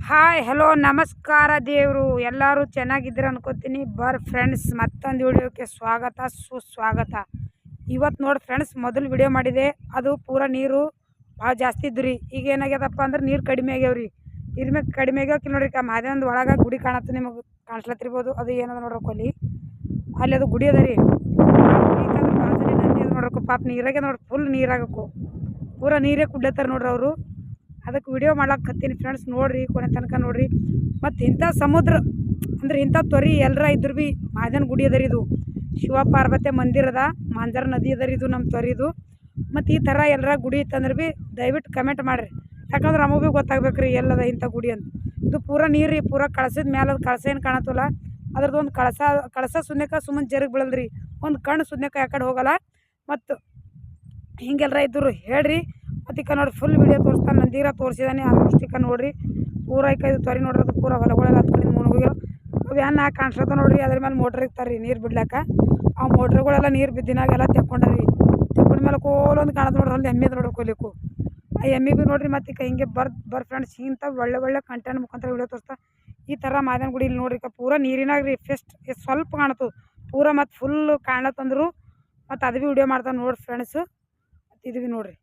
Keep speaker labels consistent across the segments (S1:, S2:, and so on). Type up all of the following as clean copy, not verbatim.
S1: Hi hello ನಮಸ್ಕಾರ ದೇವರು ಎಲ್ಲರೂ ಚೆನ್ನಾಗಿದ್ದೀರ ಅನ್ಕೋತೀನಿ. ಫ್ರೆಂಡ್ಸ್ ಮತ್ತೊಂದು ವಿಡಿಯೋಕ್ಕೆ ಸ್ವಾಗತ ಸುಸ್ವಾಗತ. ಇವತ್ತು ನೋಡಿ ಫ್ರೆಂಡ್ಸ್, ಮೊದಲು ವಿಡಿಯೋ ಮಾಡಿದೆ ಅದು ಪೂರ ನೀರು ಭಾಳ ಜಾಸ್ತಿ ಇದ್ದು ರೀ. ಈಗ ಏನಾಗ್ಯದಪ್ಪ ಅಂದ್ರೆ ನೀರು ಕಡಿಮೆ ಆಗ್ಯಾವ್ರಿ. ನೀರು ಕಡಿಮೆ ಆಗ್ಯಾವಕ್ಕೆ ನೋಡ್ರಿ, ಮಾದೇವಂದು ಒಳಗೆ ಗುಡಿ ಕಾಣತ್ತೆ, ನಿಮಗೆ ಕಾಣಿಸ್ಲತ್ತಿರ್ಬೋದು. ಅದು ಏನದ ನೋಡ್ರಕ್ಕ ಅಲ್ಲಿ ಅದು ಗುಡಿ ಅದ ರೀ. ಬಾಜುನೇ ನಂದಿ ಅದು ನೋಡ್ರಕ್ಕ. ಪಾಪ ನೀರಾಗೆ ನೋಡ್ರಿ, ಫುಲ್ ನೀರಾಗಕ್ಕೂ ಪೂರ ನೀರೇ ಕುಡ್ಲತ್ತಾರ ನೋಡ್ರಿ ಅವರು. ಅದಕ್ಕೆ ವಿಡಿಯೋ ಮಾಡ್ಲಿಕ್ಕೆ ಹತ್ತೀನಿ ಫ್ರೆಂಡ್ಸ್, ನೋಡಿರಿ ಕೊನೆ ತನಕ ನೋಡಿರಿ. ಮತ್ತು ಇಂಥ ಸಮುದ್ರ ಅಂದ್ರೆ ಇಂಥ ತೊರಿ ಎಲ್ಲರ ಇದ್ರು ಭೀ ಮಾದೇವನ ಗುಡಿ ಅದ ರೀ. ಇದು ಶಿವ ಪಾರ್ವತಿ ಮಂದಿರ ಅದ, ಮಾಂಜರ್ ನದಿ ಅದ ರೀ ಇದು ನಮ್ಮ ತೊರಿದು. ಮತ್ತು ಈ ಥರ ಎಲ್ಲರ ಗುಡಿ ಇತ್ತಂದ್ರೆ ಭೀ ದಯವಿಟ್ಟು ಕಮೆಂಟ್ ಮಾಡಿರಿ, ಯಾಕಂದ್ರೆ ನಮಗೆ ಭೀ ಗೊತ್ತಾಗ್ಬೇಕು ರೀ ಎಲ್ಲದ ಇಂಥ ಗುಡಿ ಅಂತ. ಇದು ಪೂರ ನೀರು ರೀ, ಪೂರ ಕಳಸದ ಮೇಲೆ ಅದು ಕಳಸ ಏನು ಕಾಣತ್ತಲ್ಲ, ಅದ್ರದ್ದು ಒಂದು ಕಳಸ ಸುನ್ಯಕ ಸುಮ್ಮನೆ ಜರುಗಿ ಬೀಳಲ್ರಿ, ಒಂದು ಕಣ್ಣು ಸುನ್ಯಕ ಯಾಕಡೆ ಹೋಗಲ್ಲ. ಮತ್ತು ಹಿಂಗೆಲ್ಲರ ಇದ್ದರು ಹೇಳ್ರಿ. ಮತ್ತು ಈಗ ನೋಡಿ ಫುಲ್ ವೀಡಿಯೋ ತೋರಿಸ್ತಾನೆ, ನಂದಿರ ತೋರಿಸಿದಾನೆ ಆಲ್ಮೋಸ್ಟ್. ಈಗ ನೋಡಿರಿ ಪೂರ ಇದು ತೊರಿ ನೋಡ್ರಿ, ಅದು ಪೂರ ಹೊಲಗಳೆಲ್ಲ ಹತ್ಕೊಂಡು ಮುಳುಗೋಗ್ಯಾವ. ಅವು ಏನು ಹಾಕಿ ಕಾಣಿಸ್ಲತ್ತ ನೋಡ್ರಿ, ಅದ್ರ ಮೇಲೆ ಮೋಟ್ರ್ ಇರ್ತಾರೆ ರೀ ನೀರು ಬಿಡ್ಲಾಕ. ಆ ಮೋಟ್ರ್ಗಳೆಲ್ಲ ನೀರು ಬಿದ್ದಿನಾಗೆಲ್ಲ ತೆಕ್ಕೊಂಡ್ರಿ. ತೆಕ್ಕೊಂಡ ಕೋಲೊಂದು ಕಾಣತ್ತೆ ನೋಡ್ರಿ, ಅಲ್ಲಿ ಎಮ್ಮೆ ನೋಡ್ರಿ ಕೊಲಿಕ್ಕು. ಆ ಎಮ್ಮೆ ಭೀ ನೋಡ್ರಿ. ಮತ್ತು ಈಗ ಹಿಂಗೆ ಫ್ರೆಂಡ್ಸ್, ಇಂಥ ಒಳ್ಳೆ ಕಂಟೆಂಟ್ ಮುಖಾಂತರ ವಿಡಿಯೋ ತೋರಿಸ್ತಾ. ಈ ಥರ ಮಾದೇವನ ಗುಡಿ ಇಲ್ಲಿ ನೋಡ್ರಿ, ಪೂರ ನೀರಿನಾಗ ರೀ. ಫಸ್ಟ್ ಸ್ವಲ್ಪ ಕಾಣತ್ತು ಪೂರ, ಮತ್ತು ಫುಲ್ ಕಾಣ್ಲತ್ತಂದ್ರು. ಮತ್ತು ಅದು ಭೀ ವಿಡಿಯೋ ಮಾಡ್ತಾನೆ ನೋಡ್ರಿ ಫ್ರೆಂಡ್ಸು. ಇದು ಭೀ ನೋಡ್ರಿ,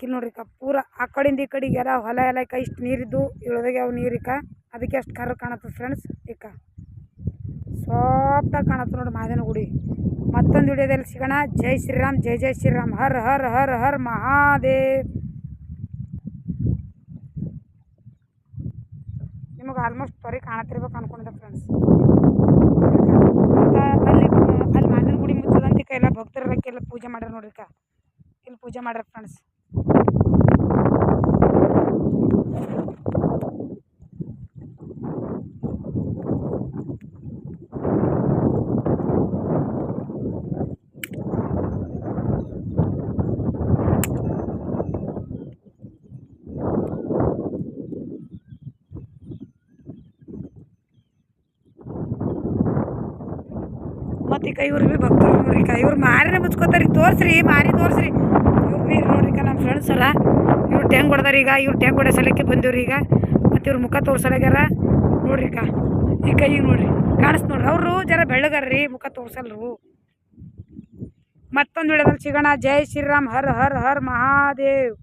S1: ಇಲ್ಲಿ ನೋಡ್ರಿ ಪೂರ ಆ ಕಡೆಯಿಂದ ಈ ಕಡೆಗೆಲ್ಲ ಹೊಲ ಎಲ್ಲ ಇಷ್ಟು ನೀರಿದ್ದು ಇಳಿದಾಗ ಅವು ನೀರಿಕ, ಅದಕ್ಕೆ ಅಷ್ಟು ಕರ್ರ ಕಾಣತ್ತದ ಫ್ರೆಂಡ್ಸ್. ಸಾಫ್ಟಾಗಿ ಕಾಣತ್ತೆ ನೋಡ್ರಿ ಮಾದೇವನ ಗುಡಿ. ಮತ್ತೊಂದು ವಿಡಿಯೋದಲ್ಲಿ ಸಿಗೋಣ. ಜೈ ಶ್ರೀರಾಮ್, ಜೈ ಜೈ ಶ್ರೀರಾಮ್, ಹರ್ ಹರ್ ಹರ್ ಹರ್ ಮಹಾದೇವ್. ನಿಮಗೆ ಆಲ್ಮೋಸ್ಟ್ ತೊರಿ ಕಾಣತ್ತಿರ್ಬೇಕು ಅನ್ಕೊಂಡಿದ್ದೆ ಫ್ರೆಂಡ್ಸ್. ಅಲ್ಲಿ ಮಾದೇವನ ಗುಡಿ ಮುಚ್ಚದಂತ ಎಲ್ಲ ಭಕ್ತರೆಲ್ಲ ಪೂಜೆ ಮಾಡ್ಯಾರ ನೋಡ್ರಿ. ಇಲ್ಲಿ ಪೂಜೆ ಮಾಡ್ಯಾರ ಫ್ರೆಂಡ್ಸ್. ಮತ್ತು ಈಗ ಇವ್ರು ಭೀ ಭಕ್ತರು ನೋಡ್ರಿ. ಇವ್ರು ಮಾರಿನೇ ಮುಚ್ಕೋತಾರೆ. ತೋರಿಸ್ರಿ ಮಾರಿ ತೋರಿಸ್ರಿ. ಇವ್ರು ಭೀ ನೋಡ್ರಿ ನಮ್ಮ ಫ್ರೆಂಡ್ಸ್ ಅಲ್ಲ, ಇವ್ರು ಟ್ಯಾಂಕ್ ಹೊಡೆದಾರ. ಇವ್ರು ಟ್ಯಾಂಕ್ ಹೊಡೆ ಸಲಕ್ಕೆ ಬಂದಿವ್ರಿ ಈಗ. ಮತ್ತು ಇವ್ರ ಮುಖ ತೋರ್ಸಲಾಗ್ಯಾರ ನೋಡ್ರಿ. ಈ ಕೈಗೆ ನೋಡ್ರಿ ಕಾಣಿಸ್ ನೋಡ್ರಿ. ಅವರು ಜರ ಬೆಳ್ಳಗಾರ್ರಿ, ಮುಖ ತೋರ್ಸಲ್ರು. ಮತ್ತೊಂದು ವಿಡಿಯೋದಲ್ಲಿ ಸಿಗೋಣ. ಜೈ ಶ್ರೀರಾಮ್, ಹರ್ ಹರ್ ಹರ್ ಮಹಾದೇವ್.